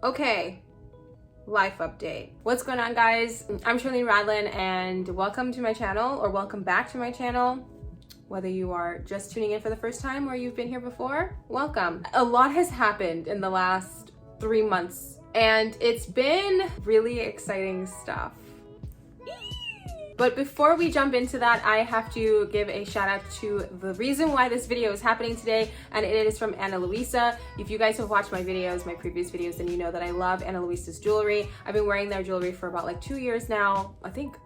Okay, life update. What's going on, guys? I'm Sharlene Radlein and welcome to my channel, or welcome back to my channel. Whether you are just tuning in for the first time or you've been here before, welcome. A lot has happened in the last 3 months and it's been really exciting stuff. But before we jump into that, I have to give a shout out to the reason why this video is happening today, and it is from Ana Luisa. If you guys have watched my videos, my previous videos, then you know that I love Ana Luisa's jewelry. I've been wearing their jewelry for about like 2 years now. I think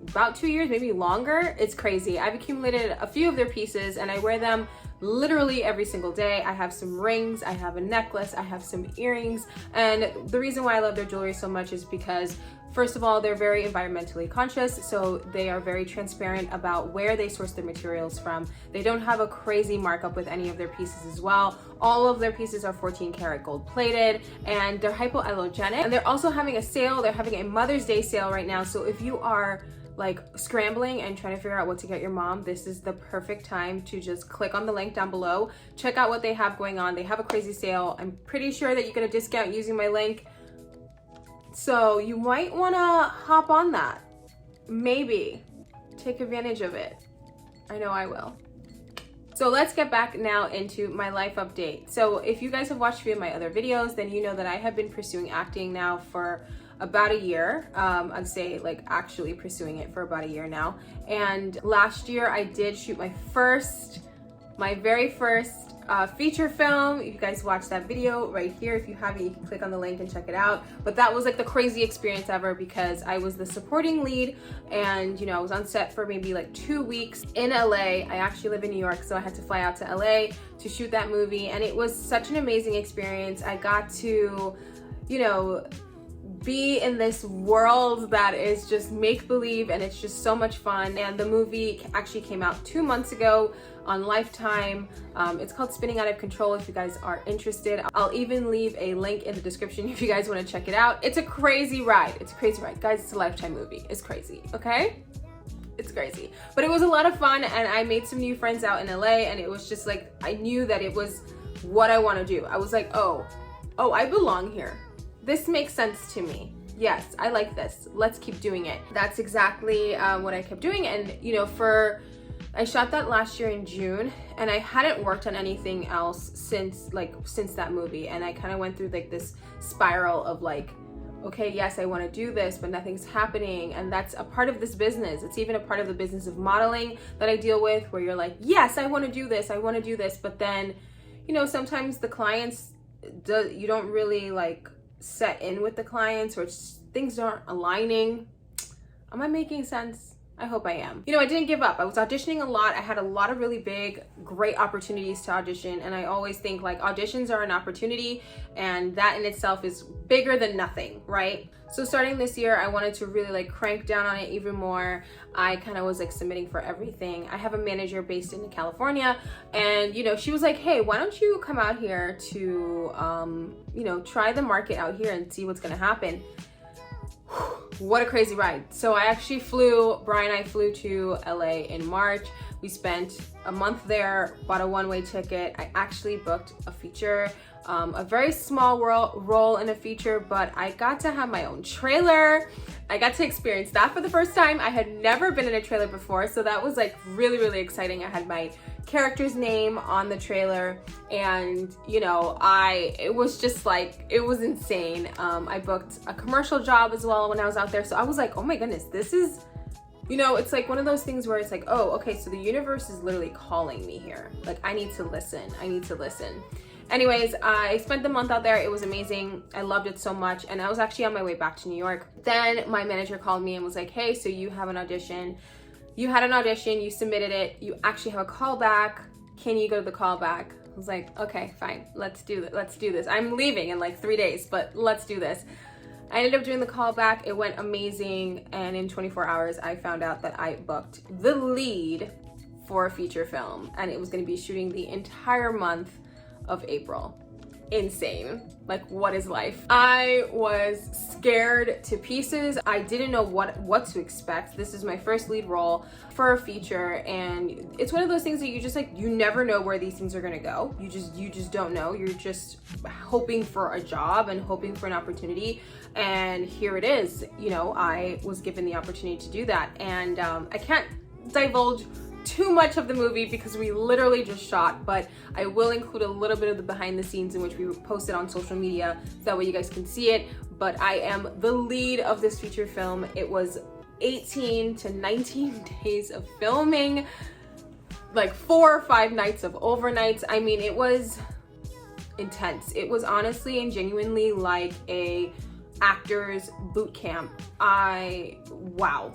about 2 years, maybe longer. It's crazy. I've accumulated a few of their pieces and I wear them literally every single day. I have some rings, I have a necklace, I have some earrings. And the reason why I love their jewelry so much is because, first of all, they're very environmentally conscious, so they are very transparent about where they source their materials from. They don't have a crazy markup with any of their pieces as well. All of their pieces are 14 karat gold plated and they're hypoallergenic. And they're also having a sale. They're having a Mother's Day sale right now. So if you are like scrambling and trying to figure out what to get your mom, this is the perfect time to just click on the link down below. Check out what they have going on. They have a crazy sale. I'm pretty sure that you get a discount using my link. So you might want to hop on that. Maybe take advantage of it. I know I will. So let's get back now into my life update. So if you guys have watched a few of my other videos, then you know that I have been pursuing acting now for about a year. I'd say like actually pursuing it for about a year now. And last year I did shoot my very first feature film. If you guys watched that video right here, if you haven't, you can click on the link and check it out. But that was like the crazy experience ever because I was the supporting lead and I was on set for maybe like 2 weeks in LA. I actually live in New York, so I had to fly out to LA to shoot that movie, and it was such an amazing experience. I got to, be in this world that is just make-believe, and it's just so much fun. And the movie actually came out 2 months ago on Lifetime. It's called Spinning Out of Control if you guys are interested. I'll even leave a link in the description if you guys want to check it out. It's a crazy ride. It's a crazy ride. Guys, it's a Lifetime movie. It's crazy, okay? It's crazy. But it was a lot of fun, and I made some new friends out in LA, and it was just like, I knew that it was what I want to do. I was like, oh, I belong here. This makes sense to me. Yes, I like this. Let's keep doing it. That's exactly what I kept doing. And I shot that last year in June, and I hadn't worked on anything else since that movie. And I kind of went through like this spiral of like, okay, yes, I want to do this, but nothing's happening. And that's a part of this business. It's even a part of the business of modeling that I deal with, where you're like, yes, I want to do this. I want to do this. But then, sometimes the clients, you don't really like set in with the clients, or things aren't aligning. Am I making sense? I hope I am. I didn't give up. I was auditioning a lot. I had a lot of really big, great opportunities to audition. And I always think like auditions are an opportunity, and that in itself is bigger than nothing, right? So starting this year, I wanted to really like crank down on it even more. I kind of was like submitting for everything. I have a manager based in California, and she was like, hey, why don't you come out here to, try the market out here and see what's gonna happen. What a crazy ride. So Brian and I flew to LA in March. We spent a month there, bought a one-way ticket. I actually booked a feature, a very small role in a feature, but I got to have my own trailer. I got to experience that for the first time. I had never been in a trailer before, so that was like really, really exciting. I had my character's name on the trailer, and it was just like, it was insane. I booked a commercial job as well when I was out there, so I was like, oh my goodness, this is, it's like one of those things where it's like, oh, okay, so the universe is literally calling me here. Like, I need to listen. Anyways, I spent the month out there. It was amazing. I loved it so much. And I was actually on my way back to New York. Then my manager called me and was like, hey, so you have an audition. You had an audition, you submitted it. You actually have a callback. Can you go to the callback? I was like, okay, fine. Let's do this. I'm leaving in like 3 days, but let's do this. I ended up doing the callback. It went amazing. And in 24 hours, I found out that I booked the lead for a feature film. And it was going to be shooting the entire month of April. insane. Like, what is life? I was scared to pieces. I didn't know what to expect. This is my first lead role for a feature, and it's one of those things that you just like, you never know where these things are gonna go. You just don't know. You're just hoping for a job and hoping for an opportunity, and here it is. You know, I was given the opportunity to do that, and I can't divulge too much of the movie because we literally just shot, but I will include a little bit of the behind the scenes in which we posted on social media so that way you guys can see it. But I am the lead of this feature film. It was 18 to 19 days of filming, like 4 or 5 nights of overnights. I mean, it was intense. It was honestly and genuinely like a actor's boot camp. Wow.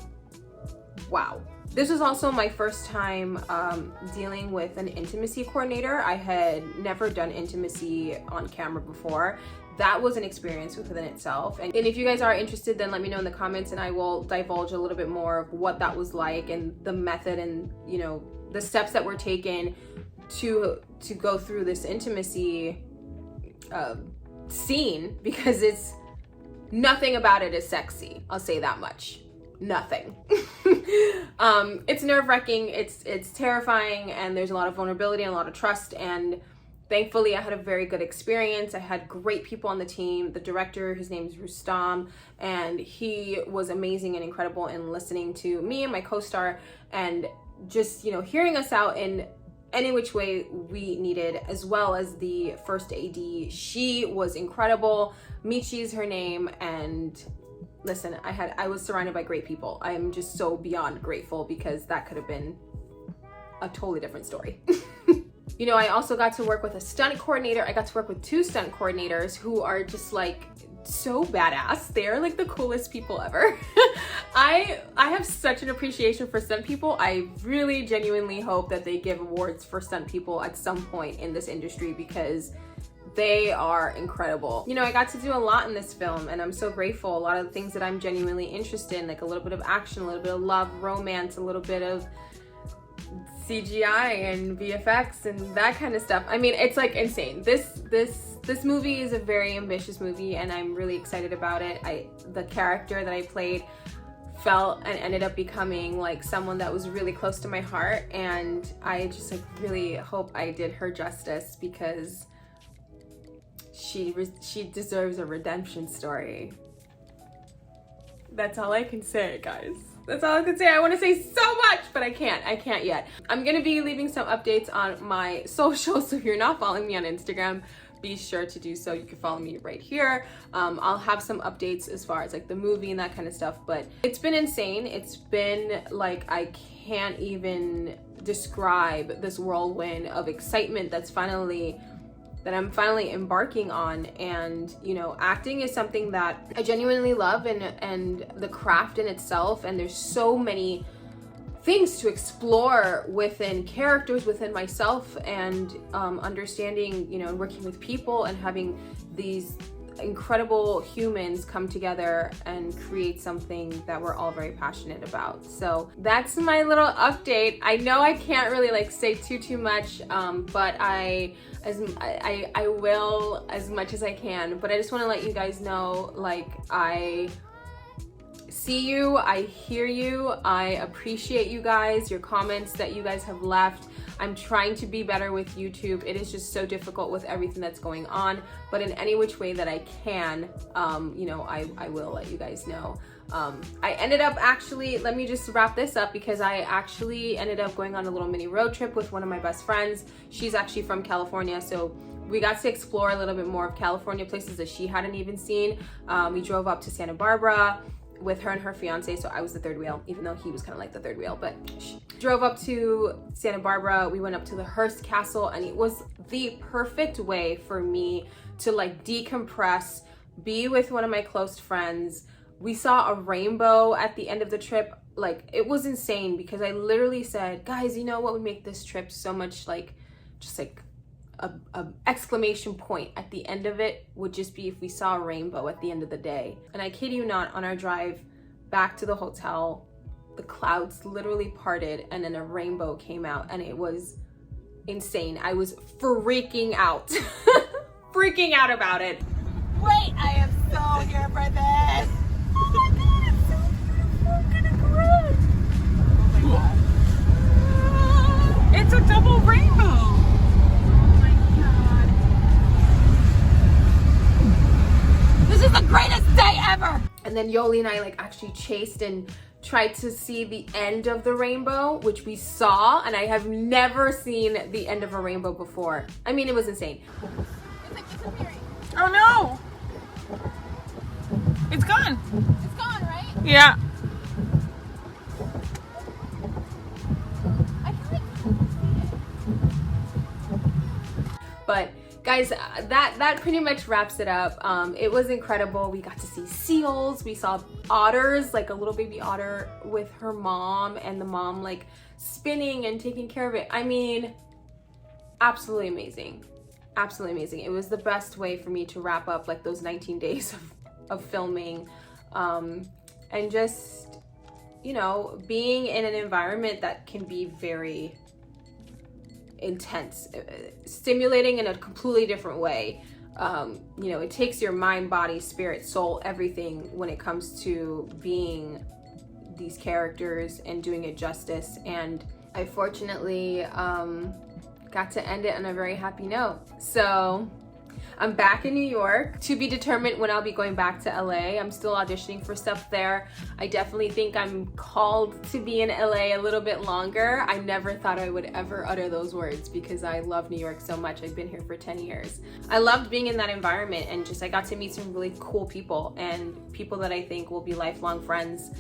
This was also my first time dealing with an intimacy coordinator. I had never done intimacy on camera before. That was an experience within itself. And if you guys are interested, then let me know in the comments and I will divulge a little bit more of what that was like and the method and, you know, the steps that were taken to go through this intimacy scene, because it's nothing about it is sexy. I'll say that much. Nothing. It's nerve-wracking, it's terrifying, and there's a lot of vulnerability and a lot of trust, and thankfully I had a very good experience. I had great people on the team. The director, his name is Rustam, and he was amazing and incredible in listening to me and my co-star and just, you know, hearing us out in any which way we needed, as well as the first AD. She was incredible. Michi is her name, and listen, I was surrounded by great people. I am just so beyond grateful, because that could have been a totally different story. You know, I also got to work with a stunt coordinator. I got to work with 2 stunt coordinators who are just like so badass. They're like the coolest people ever. I have such an appreciation for stunt people. I really genuinely hope that they give awards for stunt people at some point in this industry, because they are incredible. You know, I got to do a lot in this film, and I'm so grateful. A lot of the things that I'm genuinely interested in, like a little bit of action, a little bit of love, romance, a little bit of CGI and VFX and that kind of stuff. I mean, it's like insane. This movie is a very ambitious movie, and I'm really excited about it. The character that I played felt and ended up becoming like someone that was really close to my heart, and I just like really hope I did her justice, because she deserves a redemption story. That's all I can say, guys. That's all I can say. I want to say so much, but I can't yet. I'm gonna be leaving some updates on my socials, so if you're not following me on Instagram, be sure to do so. You can follow me right here. I'll have some updates as far as like the movie and that kind of stuff, but it's been insane. It's been like, I can't even describe this whirlwind of excitement that I'm finally embarking on. And you know, acting is something that I genuinely love, and the craft in itself, and there's so many things to explore within characters, within myself, and understanding, you know, working with people and having these incredible humans come together and create something that we're all very passionate about. So that's my little update. I know I can't really like say too much, but I will as much as I can. But I just want to let you guys know, like, I see you, I hear you, I appreciate you guys, your comments that you guys have left. I'm trying to be better with YouTube. It is just so difficult with everything that's going on, but in any which way that I can, you know, I will let you guys know. I ended up actually, let me just wrap this up, because I actually ended up going on a little mini road trip with one of my best friends. She's actually from California, so we got to explore a little bit more of California, places that she hadn't even seen. We drove up to Santa Barbara with her and her fiance, so I was the third wheel, even though he was kind of like the third wheel. But drove up to Santa Barbara, we went up to the Hearst Castle, and it was the perfect way for me to like decompress, be with one of my close friends. We saw a rainbow at the end of the trip. Like, it was insane, because I literally said, guys, you know what would make this trip so much like, just like a exclamation point at the end of it would just be if we saw a rainbow at the end of the day. And I kid you not, on our drive back to the hotel, the clouds literally parted and then a rainbow came out, and it was insane. I was freaking out. freaking out about it. Wait, I am so here for this. Oh my god, it's so beautiful. I'm gonna cry. Oh my god. It's a double rainbow. Oh my god. This is the greatest day ever. And then Yoli and I like actually chased and tried to see the end of the rainbow, which we saw, and I have never seen the end of a rainbow before. I mean, it was insane. It's like disappearing. Oh no! It's gone. It's gone, right? Yeah. I feel like But guys, that pretty much wraps it up. It was incredible. We got to see seals. We saw otters, like a little baby otter with her mom, and the mom like spinning and taking care of it. I mean, absolutely amazing. Absolutely amazing. It was the best way for me to wrap up like those 19 days of filming, and just, you know, being in an environment that can be very intense, stimulating in a completely different way. You know, it takes your mind, body, spirit, soul, everything when it comes to being these characters and doing it justice. And I fortunately got to end it on a very happy note. So I'm back in New York, to be determined when I'll be going back to LA. I'm still auditioning for stuff there. I definitely think I'm called to be in LA a little bit longer. I never thought I would ever utter those words because I love New York so much. I've been here for 10 years. I loved being in that environment, and just I got to meet some really cool people and people that I think will be lifelong friends.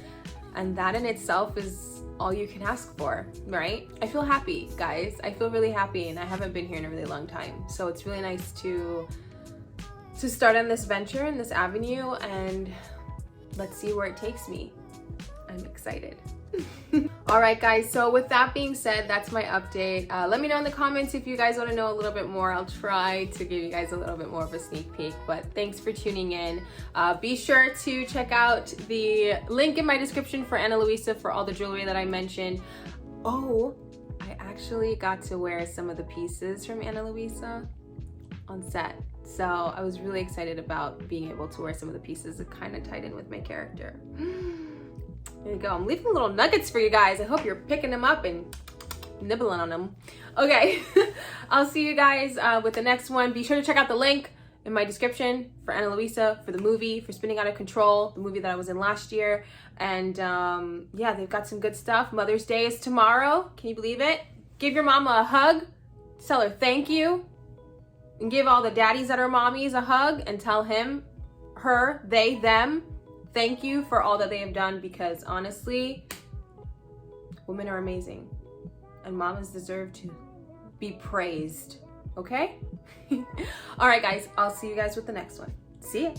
And that in itself is all you can ask for, right? I feel happy, guys. I feel really happy, and I haven't been here in a really long time. So it's really nice to start on this venture and this avenue, and let's see where it takes me. I'm excited. All right, guys, so with that being said, that's my update. Let me know in the comments if you guys want to know a little bit more. I'll try to give you guys a little bit more of a sneak peek, but thanks for tuning in. Be sure to check out the link in my description for Ana Luisa for all the jewelry that I mentioned. Oh, I actually got to wear some of the pieces from Ana Luisa on set. So I was really excited about being able to wear some of the pieces that kind of tied in with my character. There you go. I'm leaving little nuggets for you guys. I hope you're picking them up and nibbling on them. Okay, I'll see you guys with the next one. Be sure to check out the link in my description for Ana Luisa, for the movie, for Spinning Out of Control, the movie that I was in last year. And yeah, they've got some good stuff. Mother's Day is tomorrow. Can you believe it? Give your mama a hug. Tell her thank you. And give all the daddies that are mommies a hug and tell him, her, they, them, thank you for all that they have done, because honestly, women are amazing and mamas deserve to be praised, okay? All right, guys, I'll see you guys with the next one. See ya.